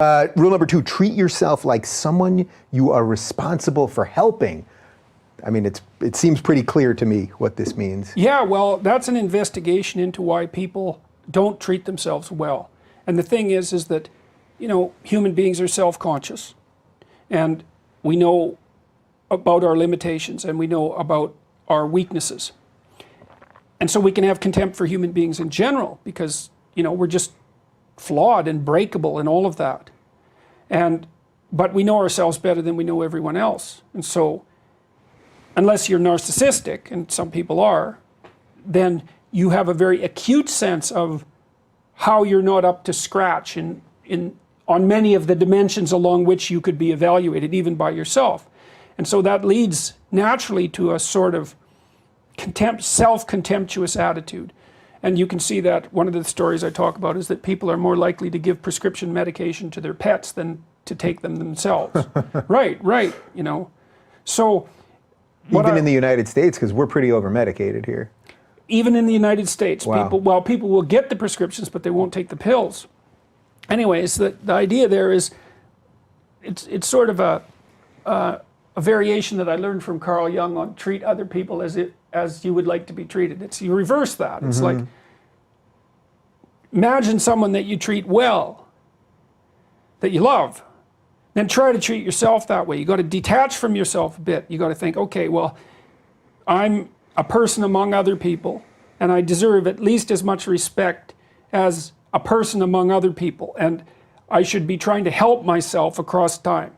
Rule number 2, treat yourself like someone you are responsible for helping. I mean, it seems pretty clear to me what this means. Yeah, well, that's an investigation into why people don't treat themselves well. And the thing is that, you know, human beings are self-conscious. And we know about our limitations and we know about our weaknesses. And so we can have contempt for human beings in general because, you know, we're just flawed and breakable and all of that. But we know ourselves better than we know everyone else. And so, unless you're narcissistic, and some people are, then you have a very acute sense of how you're not up to scratch on many of the dimensions along which you could be evaluated, even by yourself. And so that leads naturally to a sort of self-contemptuous attitude. And you can see that one of the stories I talk about is that people are more likely to give prescription medication to their pets than to take them themselves. Right, you know. So, even in the United States, because we're pretty over-medicated here. Even in the United States, wow. people will get the prescriptions, but they won't take the pills. Anyways, the idea there is, it's sort of a variation that I learned from Carl Jung on treat other people as you would like to be treated. It's you reverse that. It's like, imagine someone that you treat well, that you love. Then try to treat yourself that way. You got to detach from yourself a bit. You got to think, okay, well, I'm a person among other people, and I deserve at least as much respect as a person among other people, and I should be trying to help myself across time.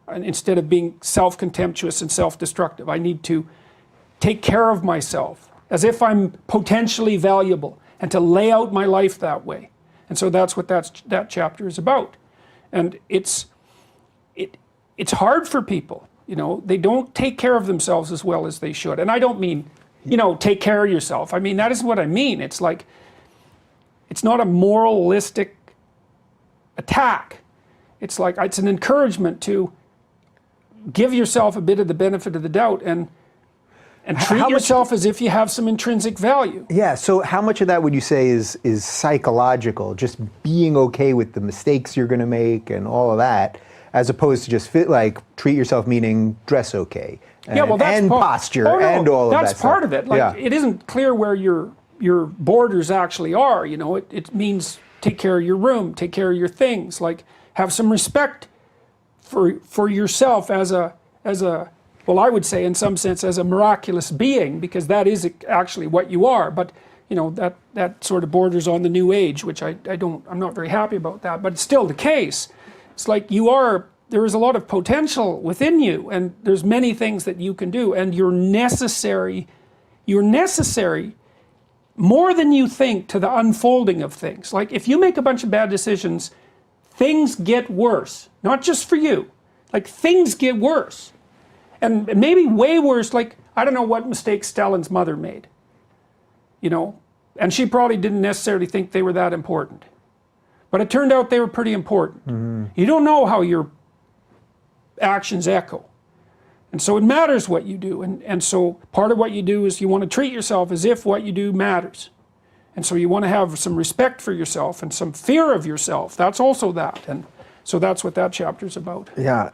And instead of being self-contemptuous and self-destructive, I need to take care of myself as if I'm potentially valuable, and to lay out my life that way. And so that's what that chapter is about. And it's hard for people, you know. They don't take care of themselves as well as they should. And I don't mean, you know, take care of yourself. I mean, that isn't what I mean. It's like, it's not a moralistic attack. It's like, it's an encouragement to give yourself a bit of the benefit of the doubt and treat yourself as if you have some intrinsic value. Yeah, so how much of that would you say is psychological, just being okay with the mistakes you're gonna make and all of that, as opposed to just treat yourself meaning dress okay, and posture and all of that That's part of it. Like, it isn't clear where your borders actually are, you know. It means take care of your room, take care of your things, like have some respect for yourself as a well, I would say in some sense as a miraculous being, because that is actually what you are. But you know, that sort of borders on the New Age, which I'm not very happy about that, but it's still the case. It's like there is a lot of potential within you, and there's many things that you can do, and you're necessary more than you think to the unfolding of things. Like, if you make a bunch of bad decisions, things get worse, not just for you, like things get worse. And maybe way worse, like, I don't know what mistakes Stalin's mother made, you know, and she probably didn't necessarily think they were that important. But it turned out they were pretty important. You don't know how your actions echo. And so it matters what you do. And so part of what you do is you want to treat yourself as if what you do matters. And so you want to have some respect for yourself and some fear of yourself. That's also that. And so that's what that chapter's about. Yeah.